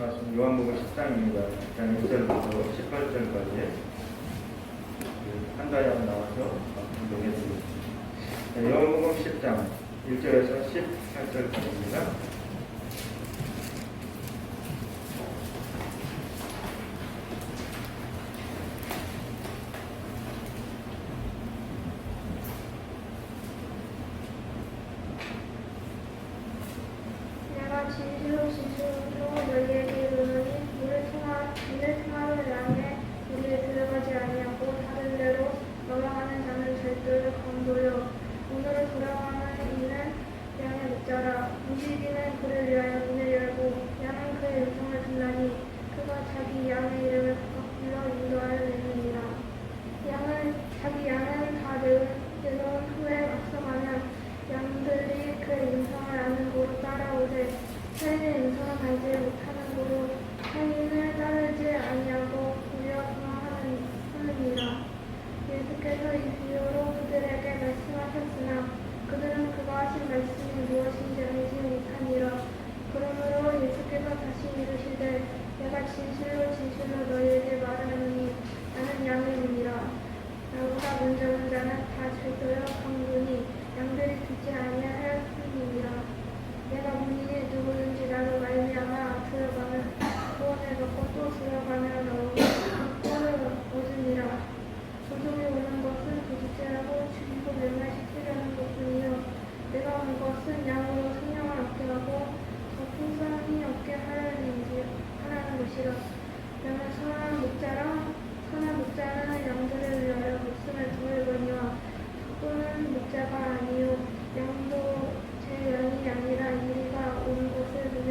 말씀 요한복음 10장입니다. 1절부터 18절까지 한 달에 나와서 공동해드리겠습니다. 요한복음 10장 1절에서 18절까지입니다. 진실로 너희에게 이르노니 이를 통하여 양의 우리에 들어가지 아니하고 다른 데로 넘어가는 자는 절대로 강도요. 오늘을 돌아가는 이는 양의 목자라. 움직이는 그를 위하여 문을 열고 양은 그의 음성을 듣나니 그가 자기 양의 이름을 각각 불러 인도하여 내느니라. 자기 양은 다 내놓은 후에 앞서가면 양들이 그의 음성을 아는 고로 따라오되 타인의 음성을 알지 못하는 고로 타인을 따르지 아니하고 오히려 도망하느니라. 예수께서 이 비유로 그들에게 말씀하셨으나 그들은 그가 하신 말씀이 무엇인지 알지 못하니라. 그러므로 예수께서 다시 이르시되 내가 진실로 너희에게 말하노니 나는 양의 문이라. 나보다 먼저 온 자는 다 절도여 강도니 양들이 듣지 아니할 뿐이니라. 내가 문이니 누구든지 나로 말미암아 들어가면 구원을 받고 또 들어가면 구원을 얻으니라. 도둑이 오는 것은 도둑질하고 죽이고 멸망시키려는 것뿐이요 내가 온 것은 양으로 생명을 얻게 하고 더 풍성히 얻게 하라는 것이라. 나는 선한 목자는 양들을 위하여 목숨을 두르거니와 덕분은 목자가 아니요 양도 제 양이 아니라 이리가 온 것을 보며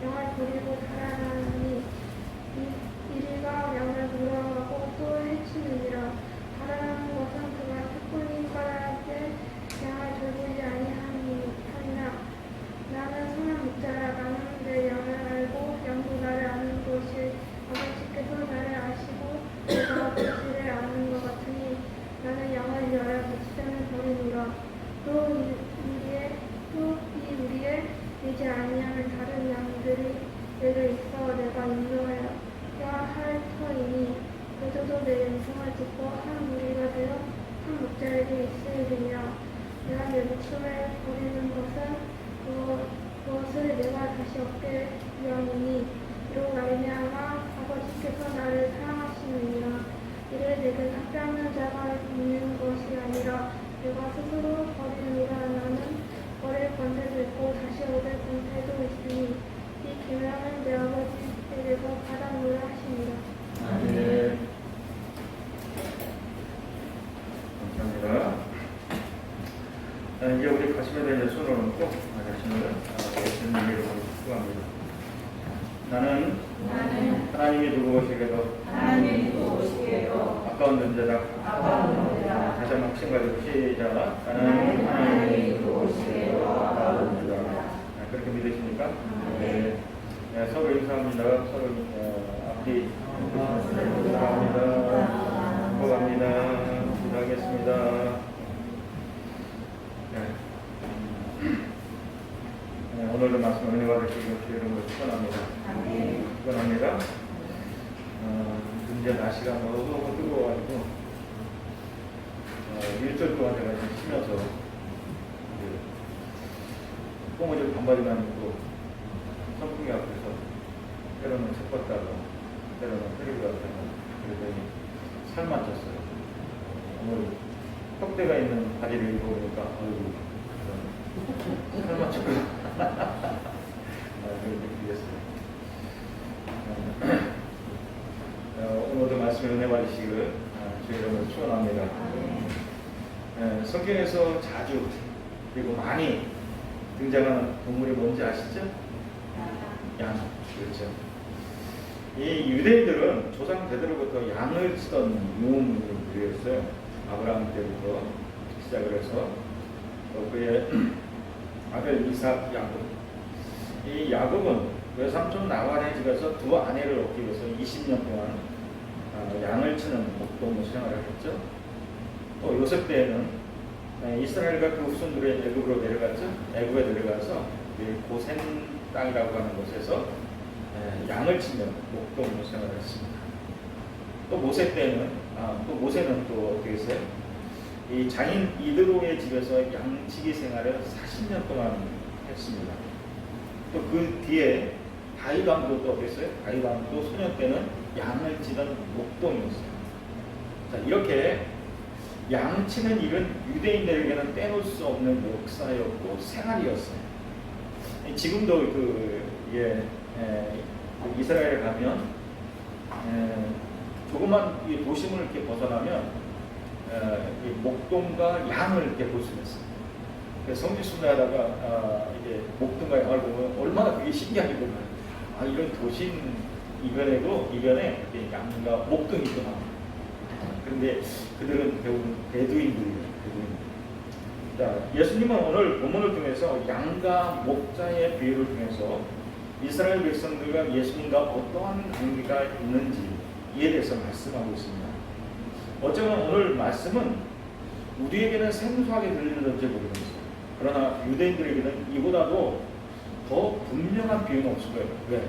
양을 버리고 달아나니 이리가 양을 물어가고 또 해치느니라. 달아나는 것은 그가 특권이 까닭에 양을 돌보지 아니하니라. 나는 선한 목자라. 나는 내 양을 알고 양도 나를 아는 것이 아버지께서 나를 아시고 내가 아버지를 아는 것 같으니 나는 양을 위하여 목숨을 버리노라. 또 이 우리의 이제 아니하는 다른 양들이 내게 있어 내가 인도하여야 할 터이니 그들도 내 음성을 듣고 한 무리가 되어 한 목자에게 있으리라. 내가 내 목숨을 버리는 것은 그것을 내가 다시 얻게 위함이니 이로 말미암아 아버지께서 나를 사랑하시느니라. 이를 내게 합당한 자가 있는 것이 아니라 내가 스스로 버리느니라. 나는 버릴 권세도 있고 다시 얻을 권세도 있으니 이 계명은 내 아버지께서 받아노라 하시니라. 네. 감사합니다. 이제 우리 가슴에다 손을 얹고 자신을 예수님 이름으로 축복합니다. 나는 하나님이 두고 오시게도 아까운 존재다. 다시 한번 마찬가지로 시작. 나는 하나님이 두고 오시게도 아까운 존재다. 그렇게 믿으십니까? 네. 서로 인사합니다. 서로 앞뒤 감사합니다. 축복합니다. 기도하겠습니다. 오늘도 말씀 은혜 받으시고 주 이름으로 축원합니다. 축원합니다. 이제 날씨가 너무 뜨거워가지고 일주일 동안 제가 지금 쉬면서 꼬무지 반바지만 입고 선풍기 앞에서 때로는 책 봤다가 때로는 테레비 봤다가 그러더니 살 맞췄어요. 오늘 턱대가 있는 바지를 입어보니까 살 맞췄고 오늘도 말씀을 은혜 받으시기를 주의 이름으로 축원합니다. 성경에서 자주 그리고 많이 등장하는 동물이 뭔지 아시죠? 양. 그렇죠. 이 유대인들은 조상 대대로부터 양을 치던 유물이었어요. 아브라함 때부터 시작을 해서 그의 아벨, 이삭, 야곱. 이 야곱은 외삼촌 라반의 집에서 두 아내를 얻기 위해서 20년 동안 양을 치는 목동무 생활을 했죠. 또 요셉 때에는 이스라엘과 그 후손들의 애굽으로 내려갔죠. 애굽에 내려가서 고센 땅이라고 하는 곳에서 양을 치며 목동으로 생활을 했습니다. 또 모세 때는 또 모세는 또 어떻게 했어요? 이 장인 이드로의 집에서 양치기 생활을 40년 동안 했습니다. 또 그 뒤에 다윗 왕도 또 어땠어요? 다윗 왕도 소년 때는 양을 치던 목동이었어요. 자, 이렇게 양치는 일은 유대인들에게는 떼놓을 수 없는 역사였고 생활이었어요. 지금도 이스라엘에 가면 조그만 이 도심을 이렇게 벗어나면 이 목동과 양을 이렇게 볼 수가 있어요. 성지 순례하다가 이제 목동과 양을 보면 얼마나 그게 신기한지 몰라요. 이런 도심 이변에 양과 목동이 있구나. 그런데 그들은 배운 베두인들이에요. 자, 예수님은 오늘 본문을 통해서 양과 목자의 비유를 통해서 이스라엘 백성들과 예수님과 어떠한 관계가 있는지 이에 대해서 말씀하고 있습니다. 어쩌면 오늘 말씀은 우리에게는 생소하게 들리는지 모르겠어요. 그러나 유대인들에게는 이보다도 더 분명한 비유는 없을 거예요. 왜?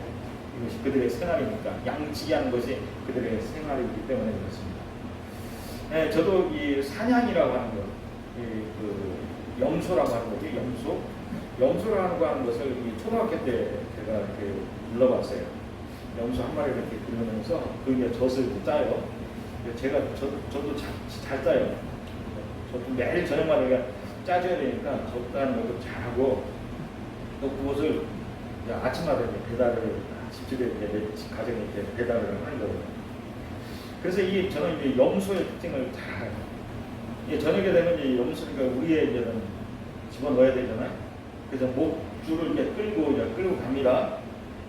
이것이 그들의 생활이니까. 양치기 하는 것이 그들의 생활이기 때문에 그렇습니다. 네, 저도 이 사냥이라고 하는 것, 염소라고 하는 거죠. 염소라고 하는 것을 이 초등학교 때 제가 이렇게 불러봤어요. 염소 한 마리를 이렇게 부르면서 그게 젖을 짜요. 저도 잘 짜요. 저도 매일 저녁마다 짜줘야 되니까 젖다는 것도 잘하고 또 그것을 아침마다 배달을 집집에 가정에 배달을 하는 거예요. 그래서 저는 이제 염소의 특징을 잘 알아요. 저녁에 되면 이제 염소니까 우리의 이제는 집어넣어야 되잖아요. 그래서 목줄을 이제 끌고 갑니다.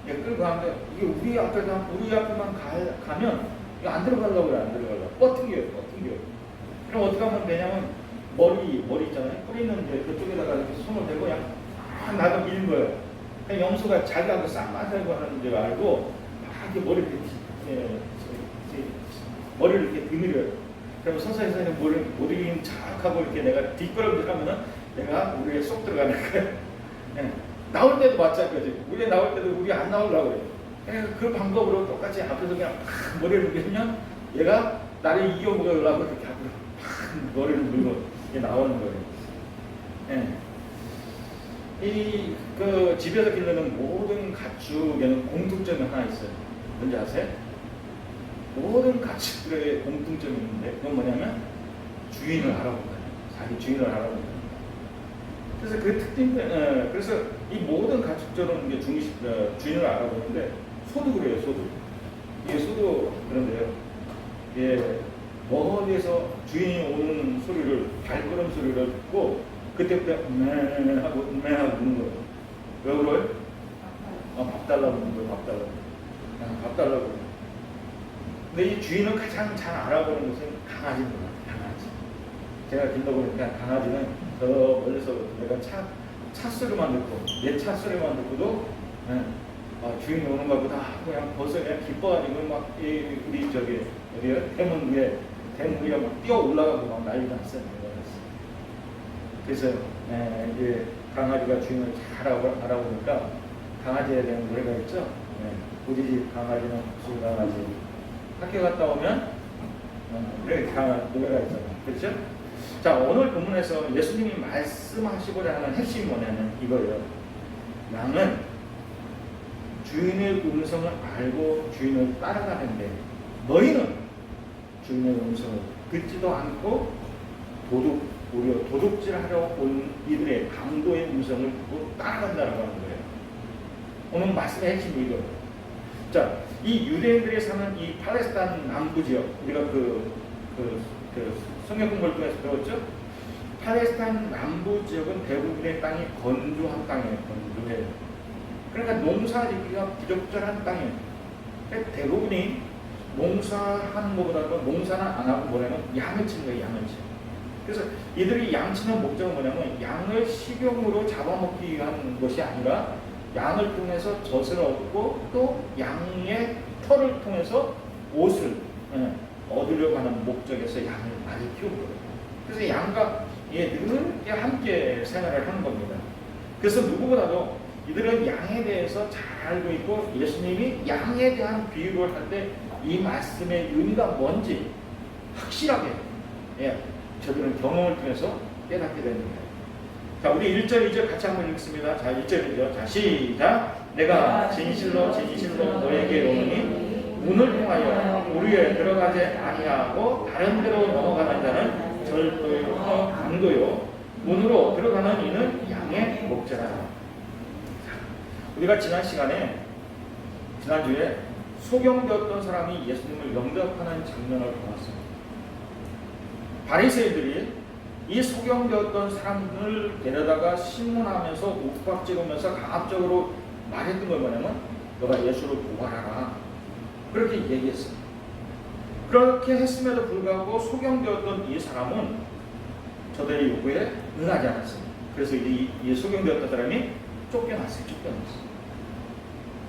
끌고 가는데 이게 우리 앞에만 가면 이거 안 들어가려고 그래, 안 들어가려고. 뻗팅겨요. 그럼 어떻게 하면 되냐면 머리 있잖아요. 뿌리 있는데 그쪽에다가 이렇게 손을 대고 그냥 나도 미는 거예요. 그냥 염소가 자기하고 쌍맞으려고 하는 줄 알고 막 이렇게 머리를 이렇게 드밀어요. 그럼 서서히 머리를 착하고 이렇게 내가 뒷걸음질 하면은 내가 우리에 쏙 들어가는 거예요. 예. 나올 때도 마찬가지. 우리 나올 때도 우리 안 나오려고 그래요. 그 방법으로 똑같이 앞에서 그냥 머리를 밀면 얘가 나를 이겨먹으려고 이렇게 앞으로 머리를 밀고 나오는 거예요. 예. 집에서 기르는 모든 가축에는 공통점이 하나 있어요. 뭔지 아세요? 모든 가축들의 공통점이 있는데 그건 뭐냐면 주인을 알아본다. 자기 주인을 알아본다. 그래서 그 특징 때문에 그래서 이 모든 가축처럼 주인을 알아보는데 소도 그래요. 소도 그런데요. 멀리서 주인이 오는 소리를 발걸음 소리를 듣고 그때부터 하고 우는 거예요. 왜 그래요? 밥 달라고 우는 거예요. 밥 달라고. 근데 이 주인을 가장 잘 알아보는 것은 강아지입니다. 강아지. 제가 길다 보니까 강아지는 저 멀리서 내가 차 소리만 듣고 내 차 소리만 듣고도 주인이 오는가 보다 하고 그냥 벌써 그냥 기뻐가지고 막 우리 어디요? 대문 위에 막 뛰어 올라가고 막 난리가 났어요. 그래서 이제 강아지가 주인을 잘 알아보니까 강아지에 대한 노래가 있죠. 우리 집 강아지는 무슨 강아지. 학교 갔다 오면 노래가 있잖아요. 그렇죠? 자, 오늘 본문에서 예수님이 말씀하시고자 하는 핵심이 뭐냐면 이거예요. 양은 주인의 음성을 알고 주인을 따라가는데 너희는 주인의 음성을 듣지도 않고 오히려 도둑질하려 온 이들의 강도의 음성을 듣고 따라간다고 하는 거예요. 오늘 말씀의 핵심이 이거예요. 자, 이 유대인들이 사는 이 팔레스타인 남부 지역, 우리가 성경 공부를 통해서 배웠죠? 팔레스타인 남부 지역은 대부분의 땅이 건조한 땅이에요. 건조해요. 그러니까 농사짓기가 부적절한 땅이에요. 그러니까 대부분이 농사하는 것보다도 농사는 안 하고 뭐냐면 양을 치는 거예요. 양을 치. 그래서 이들이 양치는 목적은 뭐냐면 양을 식용으로 잡아먹기 위한 것이 아니라 양을 통해서 젖을 얻고 또 양의 털을 통해서 옷을 얻으려고 하는 목적에서 양을 많이 키우는 거예요. 그래서 양과 늘 함께 생활을 하는 겁니다. 그래서 누구보다도 이들은 양에 대해서 잘 알고 있고 예수님이 양에 대한 비유를 할 때 이 말씀의 의미가 뭔지 확실하게 저들은 경험을 통해서 깨닫게 되는 거예요. 자, 우리 1절, 2절 같이 한번 읽습니다. 자, 1절이죠. 자, 시작. 내가 진실로 너에게 오노니 문을 통하여 우리에 들어가지 아니하고 다른 데로 넘어가는 자는 절도요 강도요 문으로 들어가는 이는 양의 목자라. 우리가 지난주에 소경되었던 사람이 예수님을 영접하는 장면을 보았습니다. 바리새인들이 이 소경되었던 사람을 데려다가 신문하면서 욱박지르면서 강압적으로 말했던 걸 뭐냐면 너가 예수를 고발하라 그렇게 얘기했어요. 그렇게 했음에도 불구하고 소경되었던 이 사람은 저들의 요구에 응하지 않았어요. 그래서 이 소경되었던 사람이 쫓겨났어요.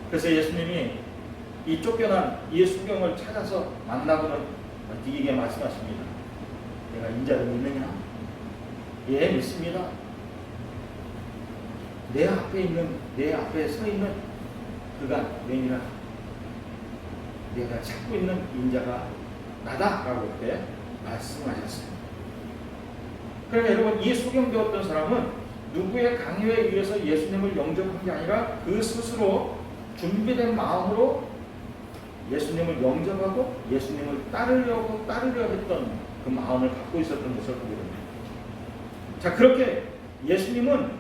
그래서 예수님이 이 쫓겨난 이 소경을 찾아서 만나고는 네게 말씀하십니다. 내가 인자를 믿느냐? 예, 믿습니다. 내 앞에 서 있는 그가 내니라. 내가 찾고 있는 인자가 나다라고 그렇게 말씀하셨어요. 그러면 여러분, 이 소경되었던 사람은 누구의 강요에 의해서 예수님을 영접한 게 아니라 그 스스로 준비된 마음으로 예수님을 영접하고 예수님을 따르려 했던 그 마음을 갖고 있었던 것을 보게 됩니다. 자, 그렇게 예수님은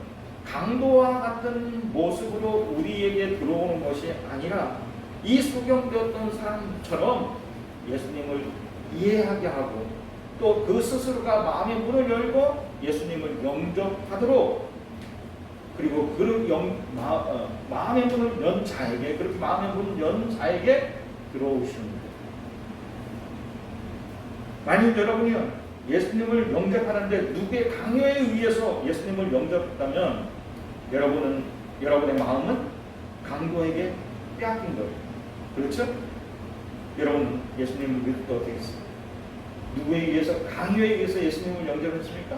강도와 같은 모습으로 우리에게 들어오는 것이 아니라 이 소경되었던 사람처럼 예수님을 이해하게 하고 또 그 스스로가 마음의 문을 열고 예수님을 영접하도록 그리고 마음의 문을 연 자에게 그렇게 마음의 문을 연 자에게 들어오시는 거예요. 만일 여러분이요 예수님을 영접하는데 누구의 강요에 의해서 예수님을 영접했다면 여러분의 마음은 강도에게 빼앗긴 거예요. 그렇죠? 여러분 예수님을 믿을 때 어떻게 했어요? 누구에 의해서 강요에 의해서 예수님을 영접했습니까?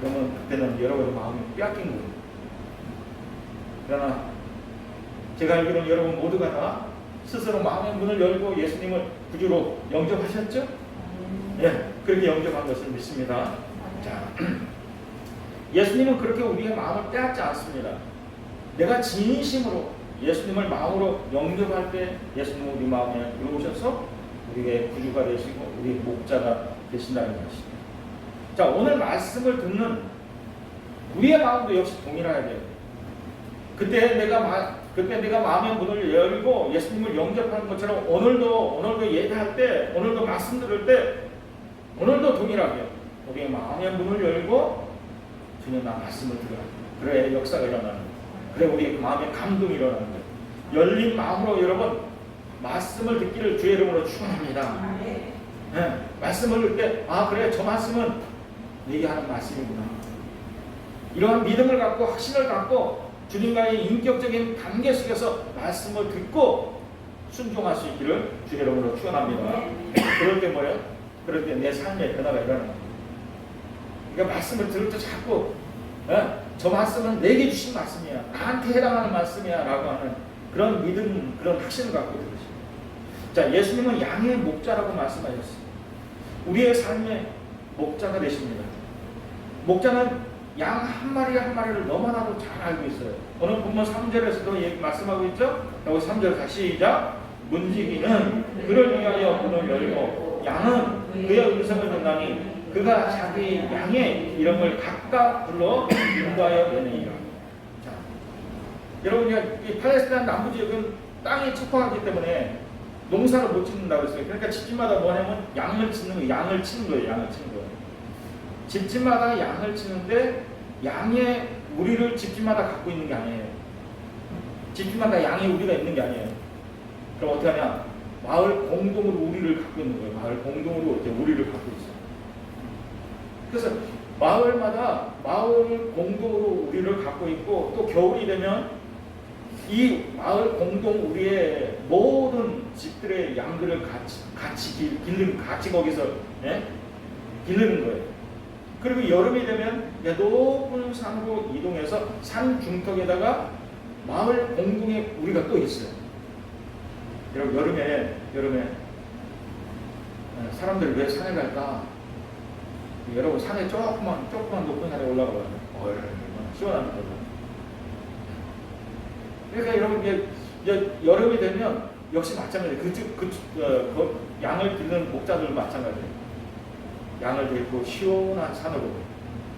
그러면 그때는 여러분의 마음이 빼앗긴 거예요. 그러나 제가 알기로는 여러분 모두가 다 스스로 마음의 문을 열고 예수님을 구주로 영접하셨죠? 예, 그렇게 영접한 것을 믿습니다. 자, 예수님은 그렇게 우리의 마음을 빼앗지 않습니다. 내가 진심으로 예수님을 마음으로 영접할 때 예수님은 우리 마음에 들어오셔서 우리의 구주가 되시고 우리의 목자가 되신다는 것입니다. 자, 오늘 말씀을 듣는 우리의 마음도 역시 동일해야 돼요. 그때 내가 마음의 문을 열고 예수님을 영접하는 것처럼 오늘도 예배할 때, 오늘도 말씀 들을 때, 오늘도 동일하게 우리의 마음의 문을 열고 주님 나 말씀을 들어야 돼. 그래 역사가 일어나는 거예요. 그래 우리의 마음의 감동이 일어나는 거예요. 열린 마음으로 여러분 말씀을 듣기를 주의 이름으로 축원합니다. 네, 말씀을 듣을 때 그래 저 말씀은 내게 하는 말씀이구나. 이러한 믿음을 갖고 확신을 갖고 주님과의 인격적인 관계 속에서 말씀을 듣고 순종할 수 있기를 주의 이름으로 축원합니다. 그럴 때 뭐예요? 그럴 때 내 삶의 변화가 일어나는 거예요. 그러니까 말씀을 들을 때 자꾸 저 말씀은 내게 주신 말씀이야. 나한테 해당하는 말씀이야 라고 하는 그런 믿음, 그런 확신을 갖고 들으십니다. 자, 예수님은 양의 목자라고 말씀하셨어요. 우리의 삶의 목자가 되십니다. 목자는 양 한 마리 한 마리를 너무나도 잘 알고 있어요. 오늘 본문 3절에서도 말씀하고 있죠? 여기 3절 다시 시작. 문지기는 그를 위하여 문을 열고 양은 그의 음성을 듣나니 그가 자기 양의 이름을 각각 불러 인도하여 내느니라. 자, 여러분 이 팔레스타인 남부 지역은 땅이 척박하기 때문에 농사를 못 짓는다고 했어요. 그러니까 집집마다 뭐냐면 양을 치는 거예요. 집집마다 양을 치는데 양의 우리를 집집마다 갖고 있는 게 아니에요. 집집마다 양의 우리가 있는 게 아니에요. 그럼 어떻게 하냐? 마을 공동으로 우리를 갖고 있는 거예요. 마을 공동으로 이렇게 우리를 갖고 있어요. 그래서 마을마다 마을 공동으로 우리를 갖고 있고 또 겨울이 되면 이 마을 공동 우리의 모든 집들의 양들을 같이 거기서 기르는 거예요. 그리고 여름이 되면 높은 산으로 이동해서 산 중턱에다가 마을 공동의 우리가 또 있어요. 여러분 여름에 사람들 왜 산에 갈까? 여러분 산에 조금만 높은 산에 올라가봐요. 얼마나 시원한 거죠. 그러니까 여러분 이제 여름이 되면 역시 마찬가지예요. 그 양을 듣는 목자들 마찬가지예요. 양을 데리고 시원한 산으로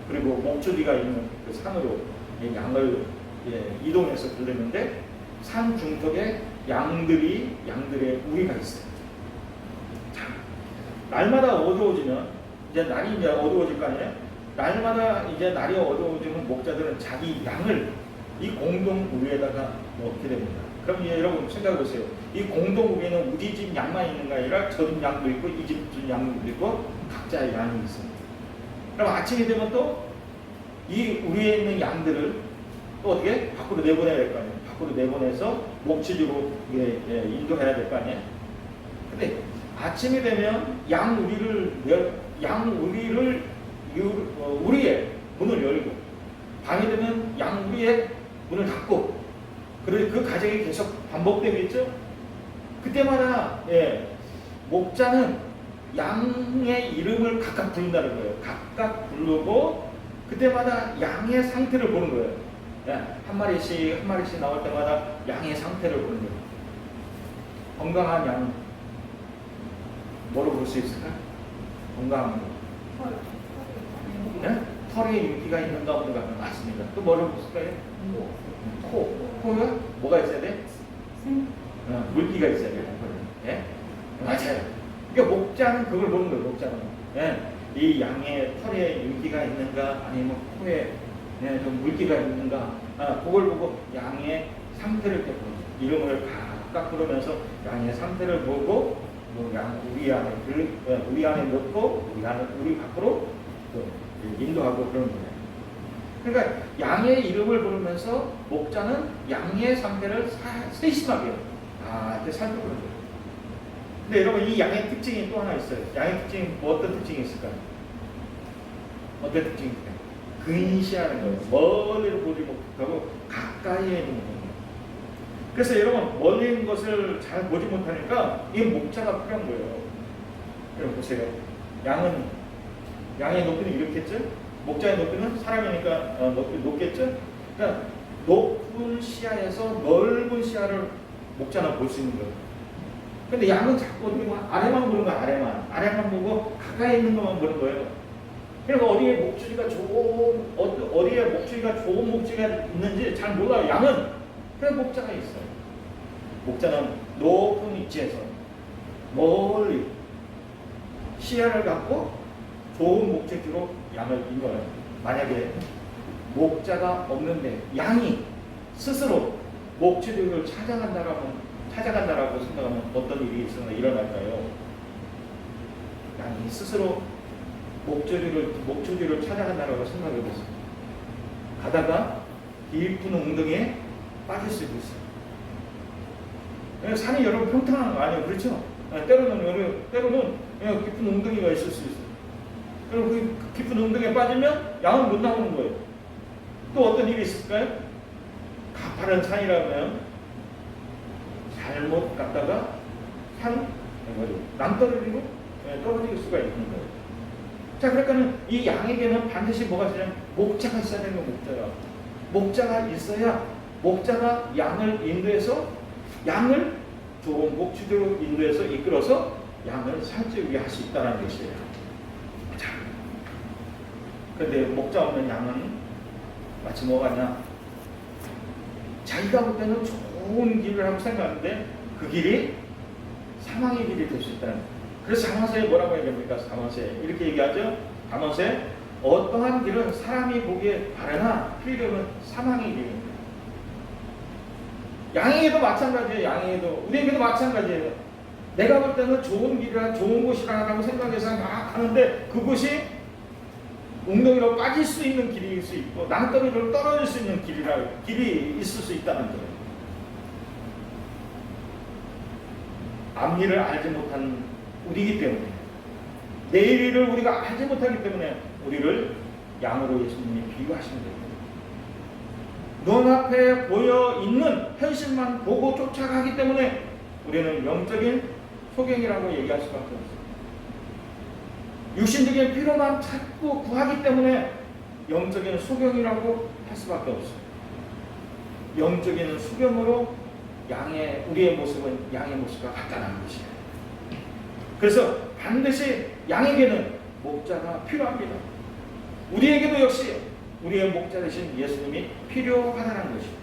그리고 목줄이가 있는 그 산으로 이 양을 이동해서 들리는데 산 중턱에 양들의 우리가 있어요. 자, 날마다 어두워지면 이제 날이 이제 어두워질 거 아니에요? 날마다 이제 날이 어두워지면 목자들은 자기 양을 이 공동 우리에다가 놓게 됩니다. 그럼 이제 여러분 생각해 보세요. 이 공동 우리에는 우리 집 양만 있는 게 아니라 저 집 양도 있고 이 집 양도 있고 각자의 양이 있습니다. 그럼 아침이 되면 또 이 우리에 있는 양들을 또 어떻게 밖으로 내보내야 될 거 아니에요. 밖으로 내보내서 목치주로 인도해야 될 거 아니에요. 근데 아침이 되면 우리의 문을 열고 밤이 되면 양 우리의 문을 닫고 그리고 그 과정이 계속 반복되겠죠. 그때마다 목자는 양의 이름을 각각 부른다는 거예요. 각각 부르고 그때마다 양의 상태를 보는 거예요. 한 마리씩 나올 때마다 양의 상태를 보는 거예요. 건강한 양 뭐로 볼 수 있을까? 건강한 거. 털에 윤기가 있는가 없는가 맞습니다. 또 뭐로 볼 수 있을까요? 코가 뭐가 있어야 돼? 물기가 있어야 돼요. 맞아요. 그러니까 목자는 그걸 보는 거예요. 목자는 이 양의 털에 윤기가 있는가 아니면 코에 좀 물기가 있는가 그걸 보고 양의 상태를 보고 이름을 각각 부르면서 양의 상태를 보고 우리 안에 넣고 우리 밖으로 인도하고 그런 거예요. 그러니까 양의 이름을 부르면서 목자는 양의 상태를 세심하게 이렇게 살펴보는 거예요. 근데 여러분 이 양의 특징이 또 하나 있어요. 양의 특징이 어떤 특징이 있을까요? 어떤 특징이 있을까요? 근시하는 거예요. 멀리를 보지 못하고 가까이에 있는 거예요. 그래서 여러분 멀리 있는 것을 잘 보지 못하니까 이 목자가 필요한 거예요. 여러분 보세요. 양의 높이는 이렇겠죠? 목자의 높이는 사람이니까 높겠죠? 그러니까 높은 시야에서 넓은 시야를 목자는 볼 수 있는 거예요. 근데 양은 자꾸 어떻게 보면 아래만 보는 거야, 아래만 보고 가까이 있는 것만 보는 거예요. 그러니까 어디에 목줄이가 좋은 목줄이가 있는지 잘 몰라요. 양은 그냥 목자가 있어요. 목자는 높은 위치에서 멀리 시야를 갖고 좋은 목적지로 양을 인도해요. 만약에 목자가 없는데 양이 스스로 목줄을 찾아간다라고 생각하면 어떤 일이 일어날까요? 양이 스스로 목줄을 찾아간다라고 생각해 보세요. 가다가 깊은 웅덩이에 빠질 수도 있어요. 산이 여러분 평탄한 거 아니에요, 그렇죠? 때로는 깊은 웅덩이가 있을 수 있어요. 그리고 그 깊은 웅덩이에 빠지면 양은 못 나오는 거예요. 또 어떤 일이 있을까요? 가파른 산이라면 잘못 갔다가 낭떠러지고 떨어질 수가 있는 거예요. 자, 그러니까는 이 양에게는 반드시 뭐가 있어야 목자가 있어야 되는 거예요. 목자가 있어야 목자가 양을 인도해서 양을 좋은 목줄로 인도해서 이끌어서 양을 살찌우게 할 수 있다는 것이에요. 자, 그런데 목자 없는 양은 마치 뭐가냐? 자기가 볼 때는 좋은 길을 하고 생각하는데 그 길이 사망의 길이 될 수 있다는 거예요. 그래서 잠언서에 뭐라고 얘기합니까? 잠언서에 이렇게 얘기하죠. 잠언서에 어떠한 길은 사람이 보기에 바르나 필경은 사망의 길입니다. 양에게도 마찬가지예요. 우리에게도 마찬가지예요. 내가 볼 때는 좋은 길이라 좋은 곳이라고 생각해서 막 하는데 그곳이 웅덩이로 빠질 수 있는 길일 수 있고 낭떠러지로 떨어질 수 있는 길이 있을 수 있다는 거예요. 앞일을 알지 못한 우리이기 때문에 내일 일을 우리가 알지 못하기 때문에 우리를 양으로 예수님이 비유하시는 겁니다. 눈앞에 보여 있는 현실만 보고 쫓아가기 때문에 우리는 영적인 소경이라고 얘기할 수밖에 없어요. 육신적인 필요만 찾고 구하기 때문에 영적인 소경이라고 할 수밖에 없어요. 영적인 소경으로 우리의 모습은 양의 모습과 같다는 것이에요. 그래서 반드시 양에게는 목자가 필요합니다. 우리에게도 역시 우리의 목자 되신 예수님이 필요하다는 것이에요.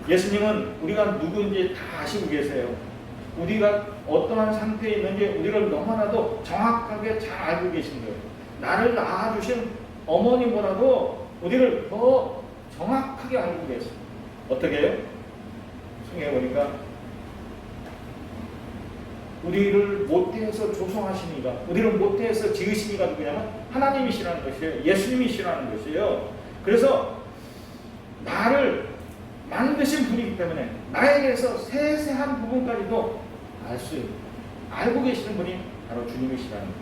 예수님은 우리가 누구인지 다 아시고 계세요. 우리가 어떠한 상태에 있는지 우리를 너무나도 정확하게 잘 알고 계신 거예요. 나를 낳아주신 어머니보다도 우리를 더 정확하게 알고 계세요. 어떻게 해요? 성경에 보니까 우리를 모태에서 조성하시니가, 우리를 모태에서 지으시니가 누구냐면 하나님이시라는 것이에요. 예수님이시라는 것이에요. 그래서 나를 만드신 분이기 때문에 나에게서 세세한 부분까지도 알고 계시는 분이 바로 주님이시라는 거예요.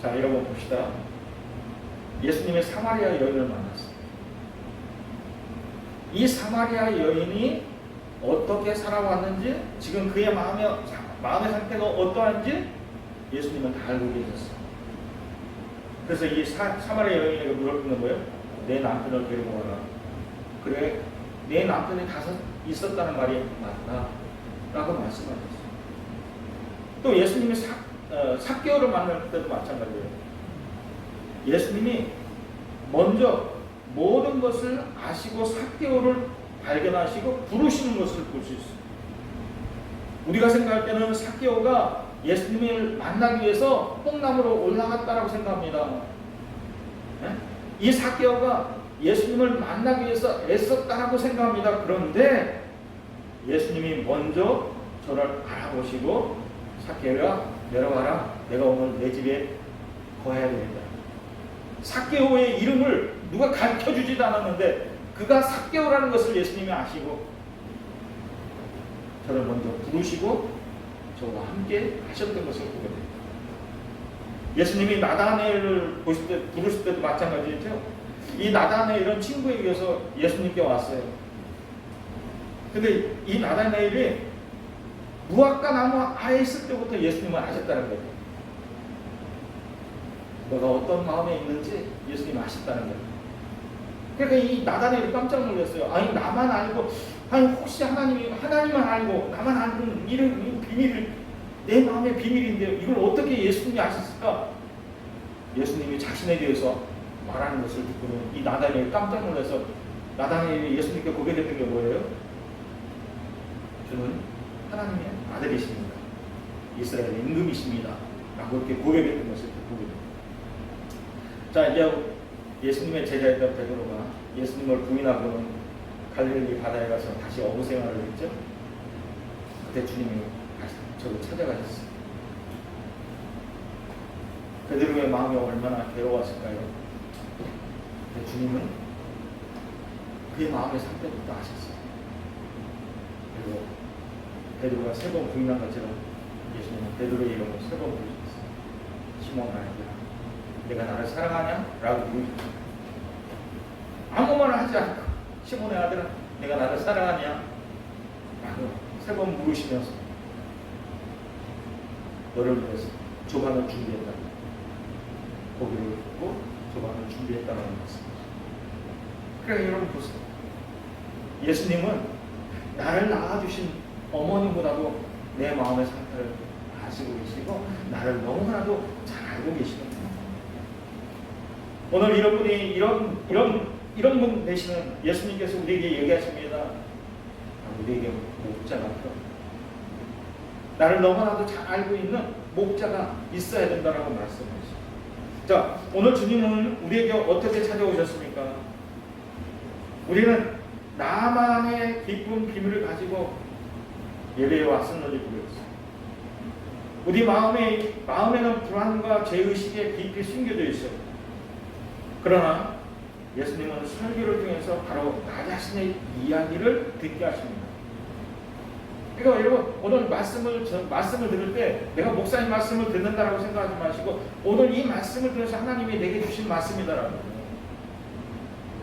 자, 여러분 봅시다. 예수님의 사마리아 여인을 만났어요. 이 사마리아 여인이 어떻게 살아왔는지, 지금 그의 마음의 상태가 어떠한지 예수님은 다 알고 계셨어요. 그래서 이 사마리아 여인에게 물어보는 거예요. 내 남편을 데리고 와라. 그래, 내 남편이 있었다는 말이 맞다 라고 말씀하셨어요. 또 예수님이 삭개오를 만날 때도 마찬가지예요. 예수님이 먼저 모든 것을 아시고 삭개오를 발견하시고 부르시는 것을 볼 수 있어요. 우리가 생각할 때는 삭개오가 예수님을 만나기 위해서 뽕나무로 올라갔다라고 생각합니다. 네? 이 삭개오가 예수님을 만나기 위해서 애썼다라고 생각합니다. 그런데 예수님이 먼저 저를 알아보시고 삭개오야 내려와라. 내가 오늘 내 집에 거해야 되겠다. 삭개오의 이름을 누가 가르쳐주지도 않았는데 그가 삭개오라는 것을 예수님이 아시고 저를 먼저 부르시고 저와 함께 하셨던 것을 보게 됩니다. 예수님이 나다나엘을 부르실 때도 마찬가지죠. 이 나다나엘은 친구에 의해서 예수님께 왔어요. 근데 이 나다나엘이 무화과 나무 아예 있을 때부터 예수님을 아셨다는 거예요. 너가 어떤 마음에 있는지 예수님이 아셨다는 거예요. 그러니까 이 나다나엘이 깜짝 놀랐어요. 아니 나만 알고, 아니 혹시 하나님만 알고 나만 아는 이런 비밀을, 내 마음의 비밀인데 이걸 어떻게 예수님이 아셨을까? 예수님이 자신에 대해서 말하는 것을 듣고는 이 나다나엘이 깜짝 놀라서 나다나엘이 예수님께 고백했던 게 뭐예요? 저는 하나님의 아들이십니다. 이스라엘의 임금이십니다. 라고 이렇게 고백했던 것을 보게 됩니다. 자, 이제 예수님의 제자였던 베드로가 예수님을 부인하고는 갈릴리 바다에 가서 다시 어부 생활을 했죠. 그때 주님이 다시 저를 찾아가셨어요. 베드로의 마음이 얼마나 괴로웠을까요? 근데 주님은 그의 마음의 상태부터 아셨어요. 그리고 베드로가 3번 부인한 것처럼 예수님은 베드로의 이름을 3번 부르셨어요. 시몬 아니야, 내가 나를 사랑하냐? 라고 물으셨어요. 아무 말을 하지 않고 시몬의 아들아, 내가 나를 사랑하냐? 라고 3번 물으시면서 너를 위해서 조반을 준비했다. 고기를 굽고 조반을 준비했다는 말씀이죠. 그래, 여러분 보세요. 예수님은 나를 낳아주신 어머니보다도 내 마음의 상태를 아시고 계시고 나를 너무나도 잘 알고 계시는 분입니다. 오늘 이런 분이 이런 분 되시는 예수님께서 우리에게 얘기하십니다. 우리에게 목자가 필요합니다. 나를 너무나도 잘 알고 있는 목자가 있어야 된다라고 말씀하시죠. 자, 오늘 주님은 우리에게 어떻게 찾아오셨습니까? 우리는 나만의 깊은 비밀을 가지고 예배에 왔었는지 모르겠어요. 우리 마음에는 불안과 죄의식에 깊이 숨겨져 있어요. 그러나 예수님은 설교를 통해서 바로 나 자신의 이야기를 듣게 하십니다. 그러니까 여러분, 오늘 말씀을 들을 때 내가 목사님 말씀을 듣는다라고 생각하지 마시고 오늘 이 말씀을 들어서 하나님이 내게 주신 말씀이다라고.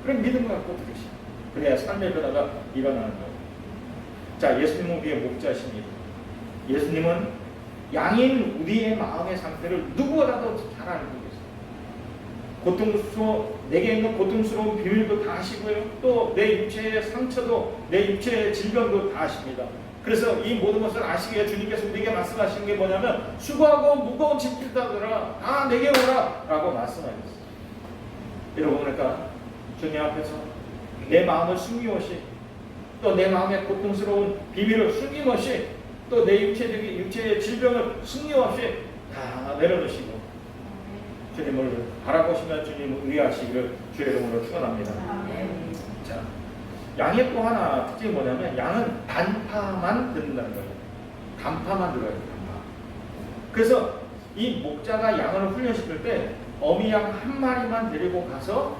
그런 믿음을 갖고 들으시오. 그래야 삶의 변화가 일어나는 거예요. 자, 예수님은 우리의 목자십니다. 예수님은 양인 우리의 마음의 상태를 누구보다도 잘 알고 계세요. 내게 있는 고통스러운 비밀도 다 아시고요. 또 내 육체의 상처도, 내 육체의 질병도 다 아십니다. 그래서 이 모든 것을 아시기에 주님께서 우리에게 말씀하시는 게 뭐냐면 수고하고 무거운 짐을 따르라 다 내게 오라 라고 말씀하셨어요. 여러분, 그러니까 주님 앞에서 내 마음을 숨김없이, 또 내 마음의 고통스러운 비밀을 숨김없이, 또 내 육체의 질병을 숨김없이 다 내려놓으시고 주님을 바라보시며 주님을 의하시기를 주의 이름으로 축원합니다. 자, 양의 또 하나 특징이 뭐냐면 양은 단파만 듣는다는 거예요. 단파만 들어요. 단파. 그래서 이 목자가 양을 훈련시킬 때 어미 양 한 마리만 데리고 가서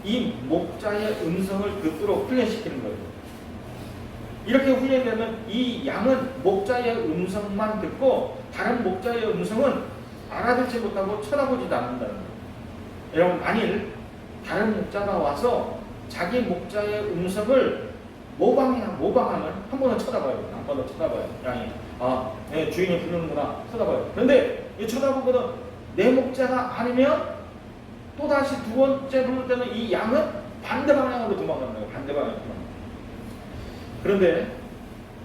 이 목자의 음성을 듣도록 훈련시키는 거예요. 이렇게 훈련되면 이 양은 목자의 음성만 듣고 다른 목자의 음성은 알아듣지 못하고 쳐다보지도 않는다는 거예요. 여러분, 만일 다른 목자가 와서 자기 목자의 음성을 모방하면 한 번은 쳐다봐요. 한 번은 쳐다봐요. 양이. 네, 주인이 부르는구나. 쳐다봐요. 그런데 이 쳐다보거든 내 목자가 아니면 또다시 두 번째 부를 때는 이 양은 반대 방향으로 도망가는 거예요. 반대 방향으로 도망가는 거예요. 그런데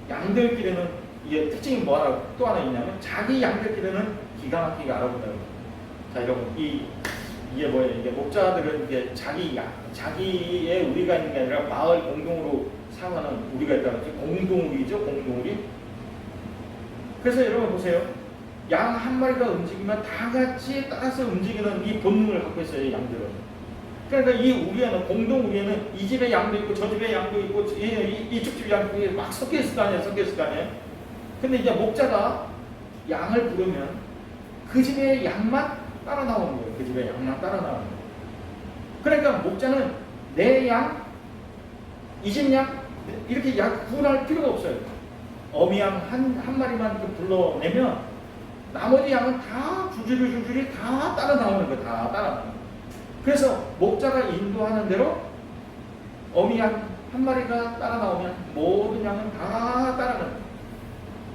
양들끼리는 이게 특징이 뭐 하나 또 하나 있냐면 자기 양들끼리는 기가 막히게 알아본다는 거예요. 자, 여러분, 이게 뭐예요? 이게 목자들은 이게 자기의 우리가 있는 게 아니라 마을 공동으로 사용하는 우리가 있다는 거죠. 공동우리죠, 공동우리. 그래서 여러분 보세요. 양 한 마리가 움직이면 다 같이 따라서 움직이는 이 본능을 갖고 있어요, 양들은. 그러니까 이 우리에는, 공동우리에는 이 집에 양도 있고 저 집에 양도 있고 이쪽 집에 양도 있고 막 섞여 있을 거 아니에요. 근데 이제 목자가 양을 부르면 그 집의 양만 따라 나오는 거예요. 그 집의 양만 따라 나오는 거예요. 그러니까 목자는 내 양, 이 집 양 이렇게 구분할 필요가 없어요. 어미 양 한 마리만 불러내면 나머지 양은 다 줄줄이 다 따라 나오는 거예요. 다 따라 나오는 거예요. 그래서 목자가 인도하는 대로 어미 양 한 마리가 따라 나오면 모든 양은 다 따라가는 거예요.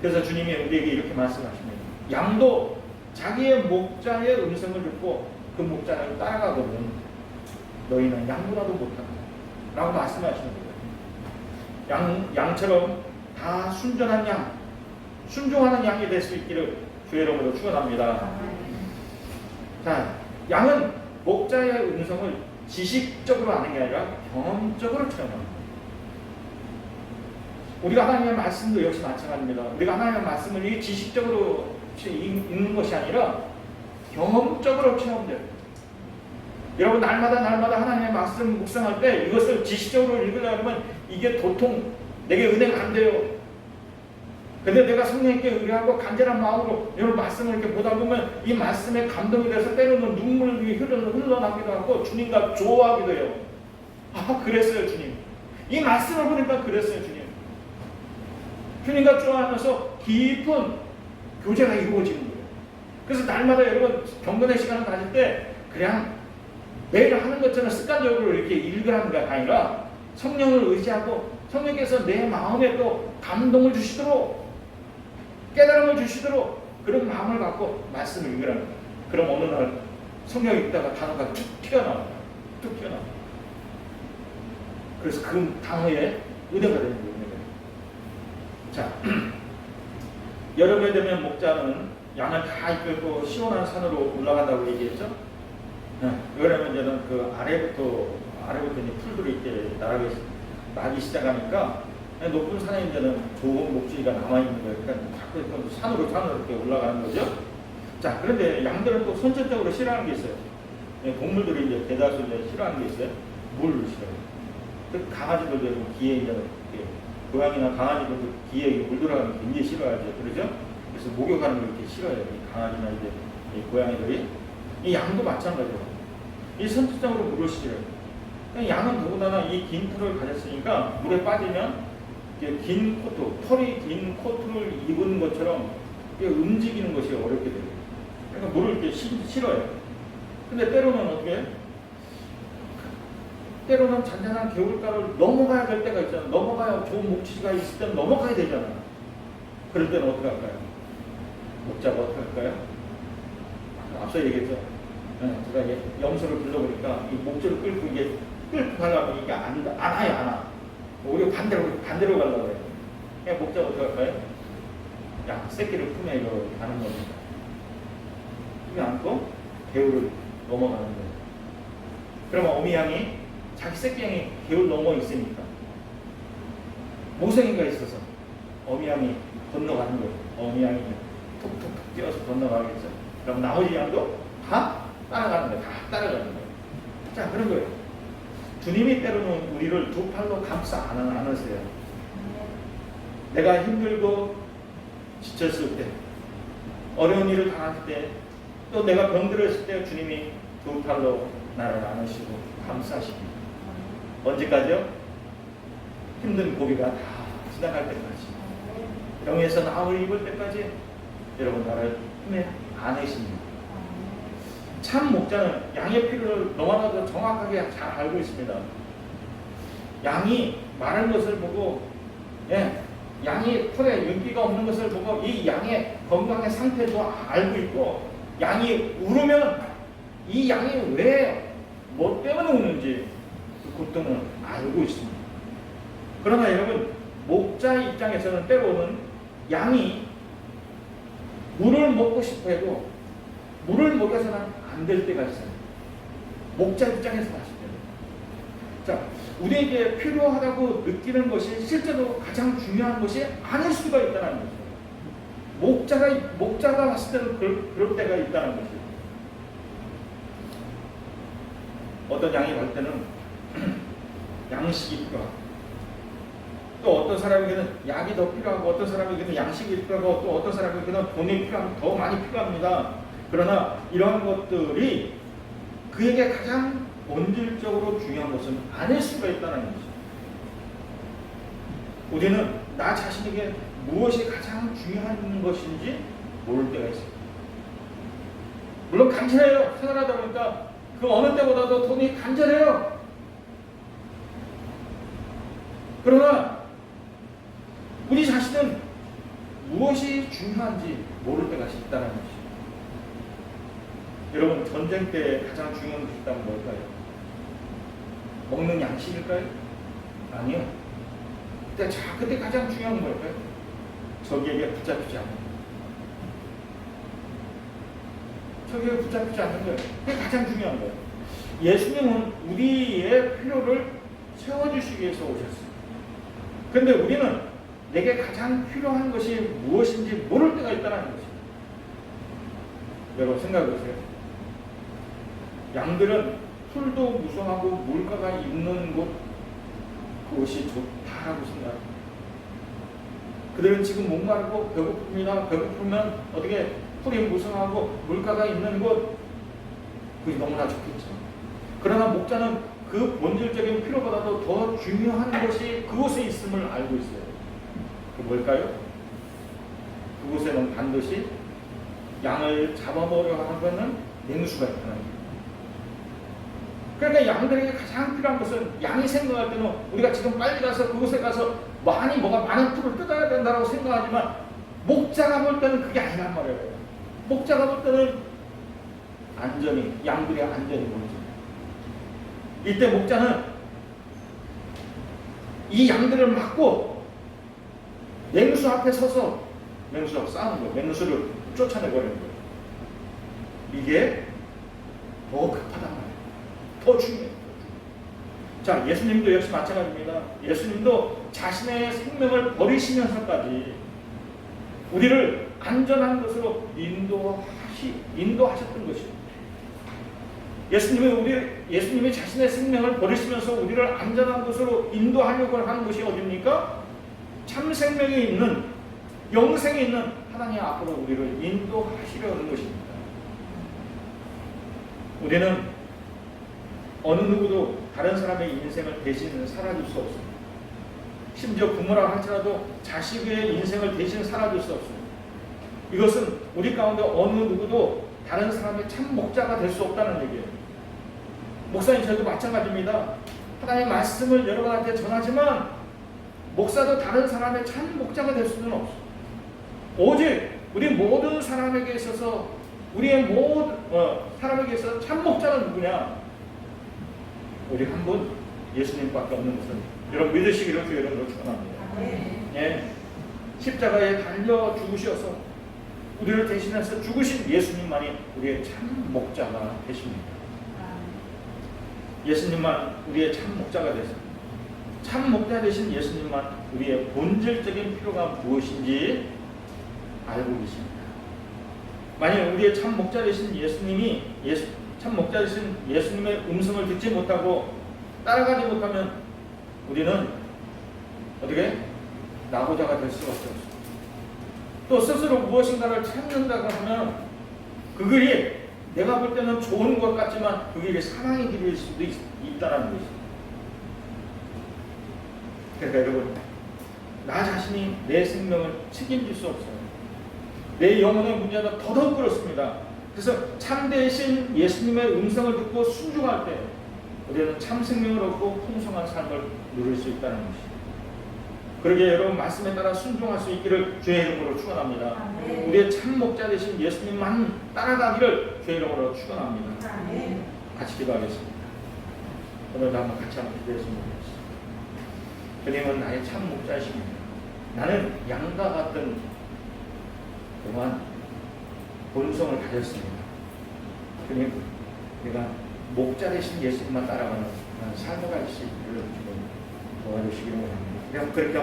그래서 주님이 우리에게 이렇게 말씀하십니다. 양도 자기의 목자의 음성을 듣고 그 목자를 따라가거든 너희는 양보라도 못한다 라고 말씀하시는 거예요. 양처럼 다 순전한 양, 순종하는 양이 될 수 있기를 주의 이름으로 축원합니다. 자, 양은 목자의 음성을 지식적으로 아는 게 아니라 경험적으로 체험합니다. 우리가 하나님의 말씀도 역시 마찬가지입니다. 우리가 하나님의 말씀을 지식적으로 읽는 것이 아니라 경험적으로 체험돼요. 여러분, 날마다 하나님의 말씀 묵상할 때 이것을 지식적으로 읽으려면 이게 도통 내게 은혜가 안 돼요. 근데 내가 성령님께 의뢰하고 간절한 마음으로 여러분 말씀을 이렇게 보다 보면 이 말씀에 감동이 돼서 때로는 눈물이 흘러나기도 하고 주님과 조화하기도 해요. 그랬어요, 주님. 이 말씀을 보니까 그랬어요, 주님. 주님과 조화하면서 깊은 교제가 이루어지는 거예요. 그래서 날마다 여러분 경건의 시간을 가질 때 그냥 매일 하는 것처럼 습관적으로 이렇게 읽으라는 게 아니라 성령을 의지하고 성령께서 내 마음에 또 감동을 주시도록 깨달음을 주시도록 그런 마음을 갖고 말씀을 읽으라는 거예요. 그럼 어느 날 성경 읽다가 단어가 툭 튀어나와요. 툭 튀어나와요. 그래서 그 단어에 은혜가 되는 거예요. 자, 여름에 되면 목자는 양을 다 이끌고 시원한 산으로 올라간다고 얘기했죠. 여름에 되면 그 아래부터 이제 풀들이 이렇게 나기 시작하니까 높은 산에 이제는 좋은 목줄이가 남아있는 거예요. 그러니까 자꾸 산으로 이렇게 올라가는 거죠. 자, 그런데 양들은 또 선천적으로 싫어하는 게 있어요. 동물들이 이제 대다수 이제 싫어하는 게 있어요. 물을 싫어해요. 강아지들도 기에 이제 고양이나 강아지들도 기에 물 들어가는 게 굉장히 싫어하죠. 그러죠? 그래서 목욕하는 걸 이렇게 싫어해요. 이 강아지나 이제 이 고양이들이. 이 양도 마찬가지예요. 이 선천적으로 물을 싫어해요. 양은 더군다나 이 긴 털을 가졌으니까 물에 빠지면 긴 코트, 털이 긴 코트를 입은 것처럼 움직이는 것이 어렵게 돼요. 그러니까 물을 이렇게 싫어해요. 근데 때로는 어떻게 때로는 잔잔한 개울가를 넘어가야 될 때가 있잖아. 넘어가야 좋은 목치가 있을 때는 넘어가야 되잖아. 그럴 때는 어떻게 할까요? 목자가 어떻게 할까요? 앞서 얘기했죠. 제가 염소를 불러보니까 이 목줄을 끌고 이게 끌고 가려면 이게 안 와요. 오히려 반대로 가려고 해요. 그냥 목자가 어떻게 할까요? 양 새끼를 품에 이렇게 가는 겁니다. 품에 안고 개울을 넘어가는 거예요. 그러면 어미 양이 자기 새끼 양이 개울 넘어 있으니까 모성이가 있어서 어미 양이 건너가는 거예요. 어미 양이 톡톡톡 뛰어서 건너가겠죠. 그럼 나머지 양도 다 따라가는 거예요. 다 따라가는 거예요. 자, 그런 거예요. 주님이 때로는 우리를 두 팔로 감싸 안으세요. 내가 힘들고 지쳤을 때, 어려운 일을 당할 때, 또 내가 병들었을 때 주님이 두 팔로 나를 안으시고 감싸시고. 언제까지요? 힘든 고비가 다 지나갈 때까지, 병에서 나을 입을 때까지 여러분 나를 품에 안으십니다. 참 목자는 양의 필요를 너무나도 정확하게 잘 알고 있습니다. 양이 마른 것을 보고, 양이 털에 윤기가 없는 것을 보고 이 양의 건강의 상태도 알고 있고, 양이 울으면 이 양이 왜 뭐 때문에 우는지 그 고통을 알고 있습니다. 그러나 여러분, 목자 입장에서는 때로는 양이 물을 먹고 싶어 해도 물을 먹여서는 안 될 때가 있어요. 목자 입장에서 봤을 때는. 자, 우리에게 필요하다고 느끼는 것이 실제로 가장 중요한 것이 아닐 수가 있다는 거죠. 목자가 봤을 때는 그럴 때가 있다는 거죠. 어떤 양이 볼 때는 양식이 필요하고, 또 어떤 사람에게는 약이 더 필요하고, 어떤 사람에게는 양식이 필요하고, 또 어떤 사람에게는 돈이 필요하고, 더 많이 필요합니다. 그러나 이러한 것들이 그에게 가장 본질적으로 중요한 것은 아닐 수가 있다는 거죠. 우리는 나 자신에게 무엇이 가장 중요한 것인지 모를 때가 있습니다. 물론 간절해요. 생활하다 보니까 그 어느 때보다도 돈이 간절해요. 그러나 우리 자신은 무엇이 중요한지 모를 때가 있다는 것이죠. 여러분, 전쟁 때 가장 중요한 것이 있다면 뭘까요? 먹는 양식일까요? 아니요. 그때 가장 중요한 건 뭘까요? 적에게 붙잡히지 않는 거예요. 적에게 붙잡히지 않는 거예요. 그게 가장 중요한 거예요. 예수님은 우리의 필요를 채워주시기 위해서 오셨어요. 그런데 우리는 내게 가장 필요한 것이 무엇인지 모를 때가 있다는 것이죠. 여러분 생각해 보세요. 양들은 풀도 무성하고 물가가 있는 곳, 그것이 좋다라고 생각합니다. 그들은 지금 목마르고 배고픕니다. 배고프면 어떻게 풀이 무성하고 물가가 있는 곳, 그게 너무나 좋겠죠. 그러나 목자는 그 본질적인 필요보다도 더 중요한 것이 그곳에 있음을 알고 있어요. 그 뭘까요? 그곳에는 반드시 양을 잡아먹으려 하는 것은 맹수가 있다는 거예요. 그러니까 양들에게 가장 필요한 것은, 양이 생각할 때는 우리가 지금 빨리 가서 그곳에 가서 뭐가 많은 풀을 뜯어야 된다고 생각하지만, 목자가 볼 때는 그게 아니란 말이에요. 목자가 볼 때는 안전이, 양들의 안전이 보이죠. 이때 목자는 이 양들을 막고 맹수 앞에 서서 맹수하고 싸우는 거예요. 맹수를 쫓아내버리는 거예요. 이게 더 급하단 말이에요. 더 중요해요. 자, 예수님도 역시 마찬가지입니다. 예수님도 자신의 생명을 버리시면서까지 우리를 안전한 것으로 인도하셨던 것이죠. 예수님이 자신의 생명을 버리시면서 우리를 안전한 것으로 인도하려고 하는 것이 어디입니까? 참 생명이 있는, 영생이 있는 하나님 앞으로 우리를 인도하시려는 것입니다. 우리는 어느 누구도 다른 사람의 인생을 대신 살아줄 수 없습니다. 심지어 부모라 할지라도 자식의 인생을 대신 살아줄 수 없습니다. 이것은 우리 가운데 어느 누구도 다른 사람의 참 목자가 될 수 없다는 얘기예요. 목사님, 저도 마찬가지입니다. 하나님의 말씀을 여러분한테 전하지만 목사도 다른 사람의 참 목자가 될 수는 없어. 오직 우리 모든 사람에게 있어서 우리의 모든 사람에게 있어서 참 목자는 누구냐? 오직 한 분 예수님밖에 없는 것을 여러분 믿으시기를 주의 이름으로 축원합니다. 예, 십자가에 달려 죽으셔서 우리를 대신해서 죽으신 예수님만이 우리의 참 목자가 되십니다. 예수님만 우리의 참 목자가 되십니다. 참 목자 되신 예수님만 우리의 본질적인 필요가 무엇인지 알고 계십니다. 만약 우리의 참 목자 되신 예수님이 참 목자 되신 예수님의 음성을 듣지 못하고 따라가지 못하면 우리는 어떻게 나고자가 될 수밖에 없습니다. 또 스스로 무엇인가를 찾는다고 하면 그 길이 내가 볼 때는 좋은 것 같지만 그 길이 사망의 길일 수도 있다는 것입니다. 그러니까 여러분, 나 자신이 내 생명을 책임질 수 없어요. 내 영혼의 문제는 더더욱 그렇습니다. 그래서 참되신 예수님의 음성을 듣고 순종할 때 우리는 참 생명을 얻고 풍성한 삶을 누릴 수 있다는 것입니다. 그러기에 여러분 말씀에 따라 순종할 수 있기를 주의 이름으로 축원합니다. 우리의 참 목자 되신 예수님만 따라가기를 주의 이름으로 축원합니다. 같이 기도하겠습니다. 오늘도 한번 같이 한번 기도했으면 좋겠습니다. 주님은 나의 참 목자이십니다. 나는 양과 같은 그러한 본성을 가졌습니다. 주님, 내가 목자 되신 예수님만 따라가는 삶을 갈 수 있기를 주님 도와주시기를 원합니다. 그냥 그렇게